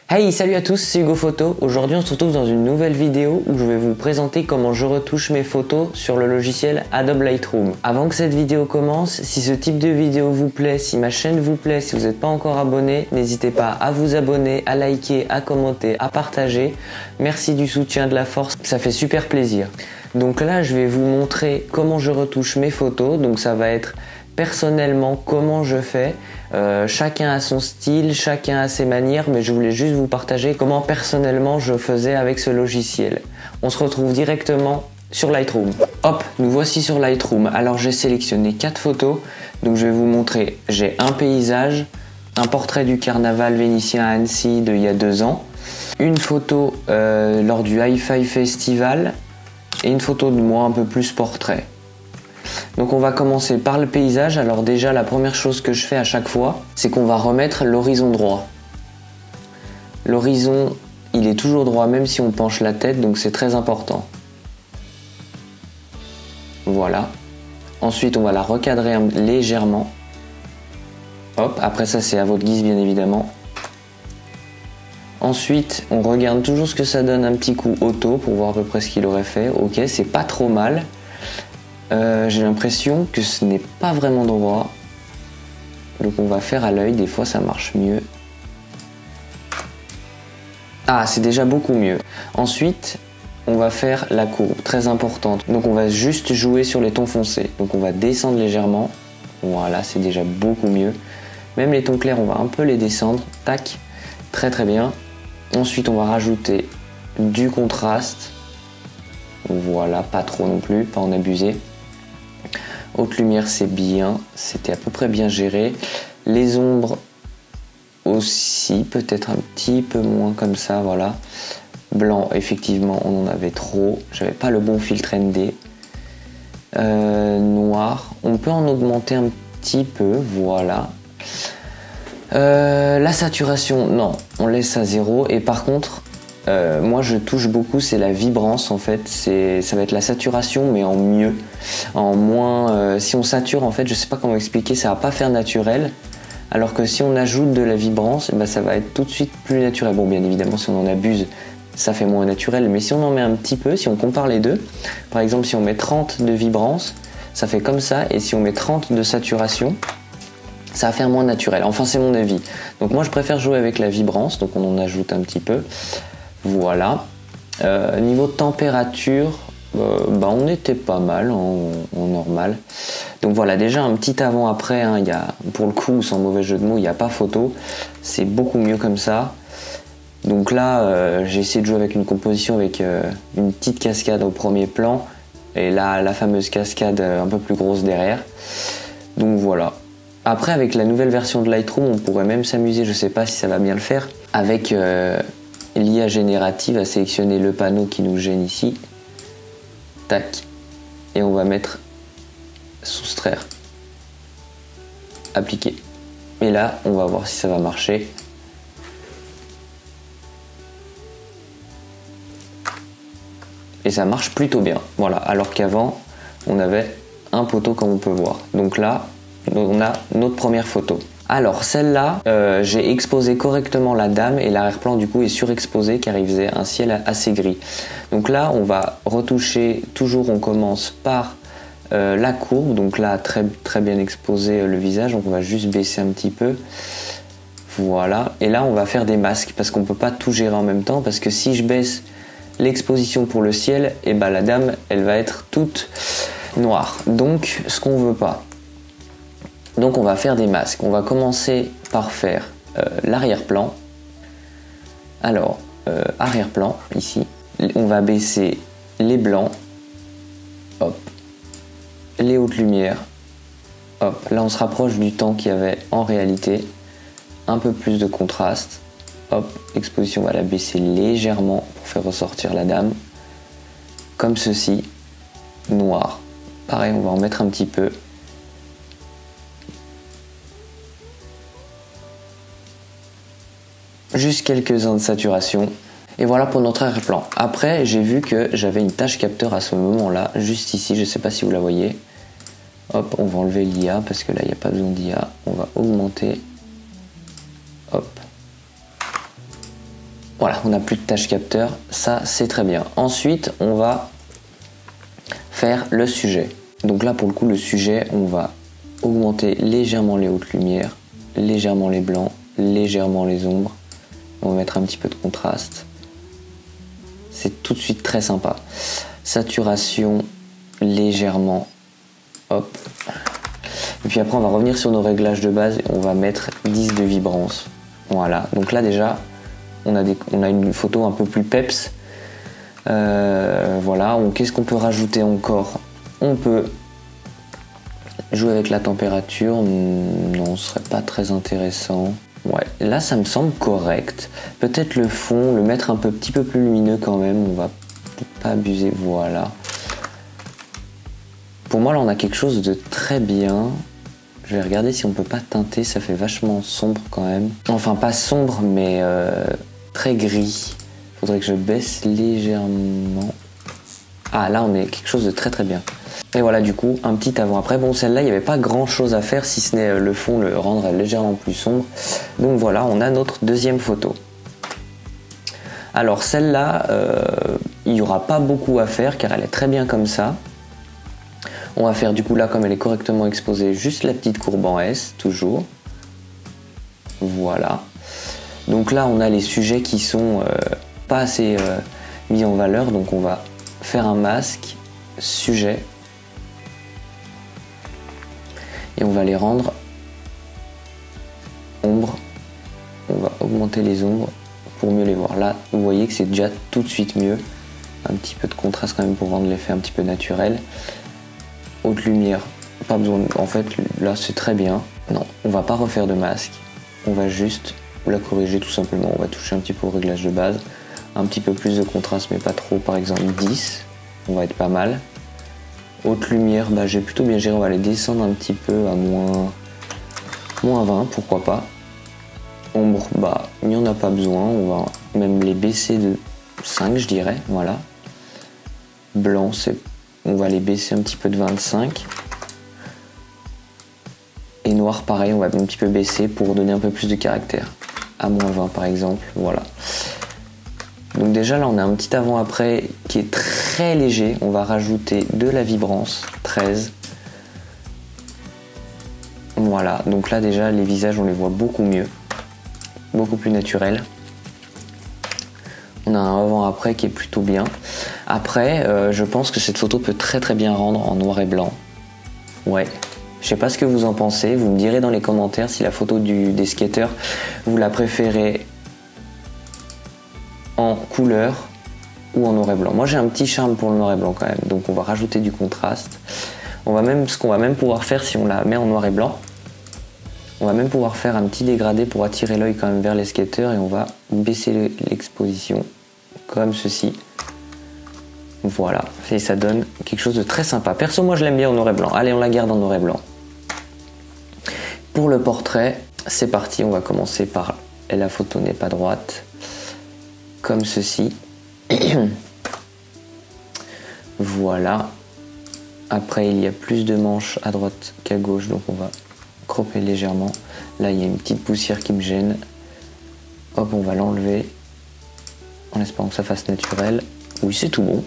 Hey, salut à tous, c'est Hugo Photo. Aujourd'hui on se retrouve dans une nouvelle vidéo où je vais vous présenter comment je retouche mes photos sur le logiciel Adobe Lightroom. Avant que cette vidéo commence, si ce type de vidéo vous plaît, si ma chaîne vous plaît, si vous n'êtes pas encore abonné, n'hésitez pas à vous abonner, à liker, à commenter, à partager. Merci du soutien, de la force, ça fait super plaisir. Donc là je vais vous montrer comment je retouche mes photos, donc ça va être personnellement comment je fais. Chacun a son style, chacun a ses manières, mais je voulais juste vous partager comment personnellement je faisais avec ce logiciel. On se retrouve directement sur Lightroom. Hop, nous voici sur Lightroom. Alors j'ai sélectionné 4 photos, donc je vais vous montrer. J'ai un paysage, un portrait du carnaval vénitien à Annecy d'il y a 2 ans, une photo lors du Hi-Fi Festival et une photo de moi un peu plus portrait. Donc on va commencer par le paysage. Alors déjà la première chose que je fais à chaque fois, c'est qu'on va remettre l'horizon droit. L'horizon, il est toujours droit même si on penche la tête, donc c'est très important. Voilà. Ensuite on va la recadrer légèrement. Hop, après ça c'est à votre guise bien évidemment. Ensuite on regarde toujours ce que ça donne, un petit coup auto pour voir à peu près ce qu'il aurait fait. Ok, c'est pas trop mal. J'ai l'impression que ce n'est pas vraiment droit, donc on va faire à l'œil, des fois ça marche mieux. Ah, c'est déjà beaucoup mieux. Ensuite on va faire la courbe, très importante, donc on va juste jouer sur les tons foncés, donc on va descendre légèrement, voilà, c'est déjà beaucoup mieux. Même les tons clairs on va un peu les descendre, tac, très très bien. Ensuite on va rajouter du contraste, voilà, pas trop non plus, pas en abuser. Haute lumière c'est bien, c'était à peu près bien géré. Les ombres aussi, peut-être un petit peu moins comme ça, voilà. Blanc, effectivement on en avait trop, j'avais pas le bon filtre ND. Noir, on peut en augmenter un petit peu, voilà. La saturation, non, on laisse à 0. Et par contre, moi je touche beaucoup, c'est la vibrance en fait, ça va être la saturation mais en mieux, en moins, si on sature en fait, je sais pas comment expliquer, ça va pas faire naturel, alors que si on ajoute de la vibrance, ben, ça va être tout de suite plus naturel. Bon, bien évidemment si on en abuse, ça fait moins naturel, mais si on en met un petit peu, si on compare les deux, par exemple si on met 30 de vibrance, ça fait comme ça, et si on met 30 de saturation, ça va faire moins naturel, enfin c'est mon avis. Donc moi je préfère jouer avec la vibrance, donc on en ajoute un petit peu. Voilà. Niveau de température, bah on était pas mal en normal. Donc voilà, déjà un petit avant-après, hein, pour le coup, sans mauvais jeu de mots, il n'y a pas photo. C'est beaucoup mieux comme ça. Donc là, j'ai essayé de jouer avec une composition avec une petite cascade au premier plan. Et là, la fameuse cascade un peu plus grosse derrière. Donc voilà. Après, avec la nouvelle version de Lightroom, on pourrait même s'amuser, je sais pas si ça va bien le faire, avec l'IA générative à sélectionner le panneau qui nous gêne ici, tac, et on va mettre soustraire, appliquer. Et là, on va voir si ça va marcher. Et ça marche plutôt bien, voilà, alors qu'avant, on avait un poteau comme on peut voir. Donc là, on a notre première photo. Alors celle-là, j'ai exposé correctement la dame et l'arrière-plan du coup est surexposé car il faisait un ciel assez gris. Donc là on va retoucher, toujours on commence par la courbe, donc là très, très bien exposé le visage, donc on va juste baisser un petit peu. Voilà, et là on va faire des masques parce qu'on ne peut pas tout gérer en même temps, parce que si je baisse l'exposition pour le ciel, et ben la dame elle va être toute noire, donc ce qu'on veut pas. Donc on va faire des masques. On va commencer par faire l'arrière-plan. Alors, arrière-plan, ici. On va baisser les blancs. Hop. Les hautes lumières. Hop. Là, on se rapproche du temps qu'il y avait en réalité. Un peu plus de contraste. Hop. Exposition, on va la baisser légèrement pour faire ressortir la dame. Comme ceci. Noir. Pareil, on va en mettre un petit peu. Juste quelques-uns de saturation. Et voilà pour notre arrière-plan. Après, j'ai vu que j'avais une tâche capteur à ce moment-là, juste ici, je ne sais pas si vous la voyez. Hop, on va enlever l'IA parce que là, il n'y a pas besoin d'IA. On va augmenter. Hop. Voilà, on n'a plus de tâche capteur, ça c'est très bien. Ensuite, on va faire le sujet. Donc là, pour le coup, le sujet, on va augmenter légèrement les hautes lumières, légèrement les blancs, légèrement les ombres. On va mettre un petit peu de contraste. C'est tout de suite très sympa. Saturation, légèrement, hop. Et puis après, on va revenir sur nos réglages de base et on va mettre 10 de vibrance. Voilà, donc là déjà, on a une photo un peu plus peps. Voilà, qu'est-ce qu'on peut rajouter encore? On peut jouer avec la température. Non, ce serait pas très intéressant. Ouais, là ça me semble correct. Peut-être le fond, le mettre un petit peu plus lumineux quand même. On va pas abuser, voilà. Pour moi là on a quelque chose de très bien. Je vais regarder si on peut pas teinter, ça fait vachement sombre quand même. Enfin pas sombre mais très gris. Faudrait que je baisse légèrement. Ah là on est quelque chose de très très bien. Et voilà du coup un petit avant-après. Bon celle-là il n'y avait pas grand chose à faire si ce n'est le fond, le rendre légèrement plus sombre. Donc voilà on a notre deuxième photo. Alors celle-là il n'y aura pas beaucoup à faire car elle est très bien comme ça. On va faire du coup là comme elle est correctement exposée juste la petite courbe en S toujours. Voilà. Donc là on a les sujets qui sont pas assez mis en valeur donc on va faire un masque sujet. Et on va les rendre ombre. On va augmenter les ombres pour mieux les voir. Là, vous voyez que c'est déjà tout de suite mieux. Un petit peu de contraste quand même pour rendre l'effet un petit peu naturel. Haute lumière, pas besoin. En fait, là, c'est très bien. Non, on va pas refaire de masque. On va juste la corriger tout simplement. On va toucher un petit peu au réglage de base. Un petit peu plus de contraste, mais pas trop. Par exemple, 10. On va être pas mal. Haute lumière, bah, j'ai plutôt bien géré, on va les descendre un petit peu à moins 20, pourquoi pas. Ombre, bah, il n'y en a pas besoin, on va même les baisser de 5 je dirais, voilà. Blanc, on va les baisser un petit peu de 25. Et noir pareil, on va un petit peu baisser pour donner un peu plus de caractère. À moins 20 par exemple, voilà. Donc déjà là on a un petit avant-après qui est très léger, on va rajouter de la vibrance, 13. Voilà, donc là déjà les visages on les voit beaucoup mieux, beaucoup plus naturels. On a un avant-après qui est plutôt bien. Après, je pense que cette photo peut très très bien rendre en noir et blanc. Ouais, je sais pas ce que vous en pensez, vous me direz dans les commentaires si la photo des skateurs, vous la préférez en couleur ou en noir et blanc. Moi j'ai un petit charme pour le noir et blanc quand même, donc on va rajouter du contraste. Ce qu'on va même pouvoir faire si on la met en noir et blanc, on va même pouvoir faire un petit dégradé pour attirer l'œil quand même vers les skateurs et on va baisser l'exposition comme ceci. Voilà, et ça donne quelque chose de très sympa. Perso moi je l'aime bien en noir et blanc. Allez on la garde en noir et blanc. Pour le portrait, c'est parti, on va commencer par la photo n'est pas droite. Comme ceci. Voilà. Après il y a plus de manches à droite qu'à gauche donc on va cropper légèrement. Là il y a une petite poussière qui me gêne. Hop on va l'enlever en espérant que ça fasse naturel. Oui c'est tout bon.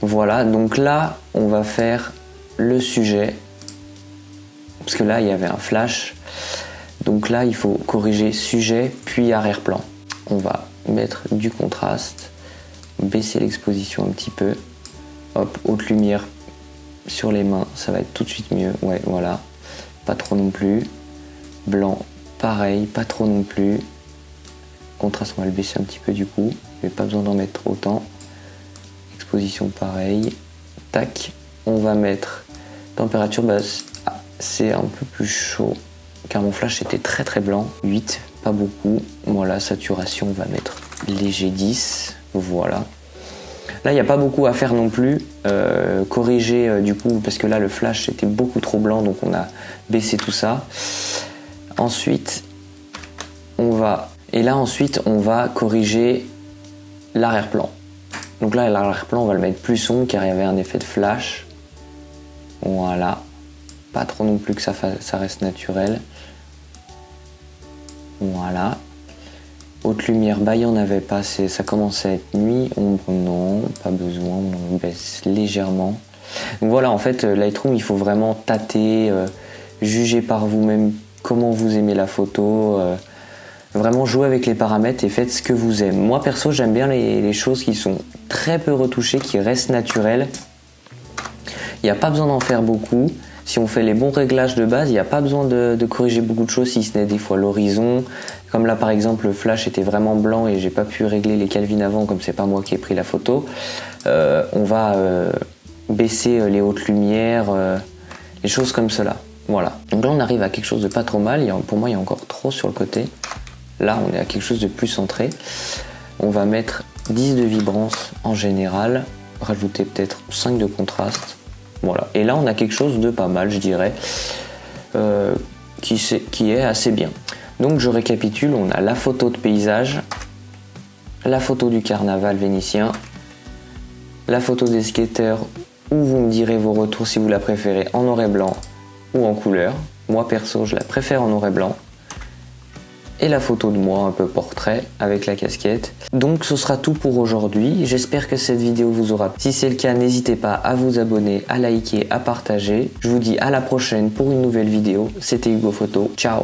Voilà donc là on va faire le sujet parce que là il y avait un flash donc là il faut corriger sujet puis arrière-plan. On va mettre du contraste, baisser l'exposition un petit peu, hop, haute lumière sur les mains, ça va être tout de suite mieux, ouais, voilà, pas trop non plus, blanc, pareil, pas trop non plus, contraste, on va le baisser un petit peu du coup, mais pas besoin d'en mettre autant, exposition pareil, tac, on va mettre température basse, c'est un peu plus chaud, car mon flash était très très blanc, 8, pas beaucoup, voilà, saturation, on va mettre léger 10, voilà. Là, il n'y a pas beaucoup à faire non plus, corriger du coup, parce que là, le flash était beaucoup trop blanc, donc on a baissé tout ça. Ensuite, on va corriger l'arrière-plan. Donc là, l'arrière-plan, on va le mettre plus sombre, car il y avait un effet de flash. Voilà. Pas trop non plus que ça reste naturel. Voilà. Haute lumière, bah il n'y en avait pas, ça commençait à être nuit. Ombre, non, pas besoin, on baisse légèrement. Donc voilà, en fait, Lightroom, il faut vraiment tâter, juger par vous-même comment vous aimez la photo, vraiment jouer avec les paramètres et faites ce que vous aimez. Moi perso, j'aime bien les choses qui sont très peu retouchées, qui restent naturelles. Il n'y a pas besoin d'en faire beaucoup. Si on fait les bons réglages de base, il n'y a pas besoin de corriger beaucoup de choses, si ce n'est des fois l'horizon. Comme là par exemple, le flash était vraiment blanc et j'ai pas pu régler les Kelvin avant, comme c'est pas moi qui ai pris la photo. On va baisser les hautes lumières, les choses comme cela. Voilà. Donc là on arrive à quelque chose de pas trop mal. Pour moi il y a encore trop sur le côté. Là on est à quelque chose de plus centré. On va mettre 10 de vibrance en général, rajouter peut-être 5 de contraste. Voilà. Et là on a quelque chose de pas mal, je dirais, qui est assez bien. Donc je récapitule, on a la photo de paysage, la photo du carnaval vénitien, la photo des skateurs, où vous me direz vos retours si vous la préférez en noir et blanc ou en couleur. Moi perso je la préfère en noir et blanc. Et la photo de moi un peu portrait avec la casquette. Donc ce sera tout pour aujourd'hui. J'espère que cette vidéo vous aura plu. Si c'est le cas, n'hésitez pas à vous abonner, à liker, à partager. Je vous dis à la prochaine pour une nouvelle vidéo. C'était Hugo Photo. Ciao.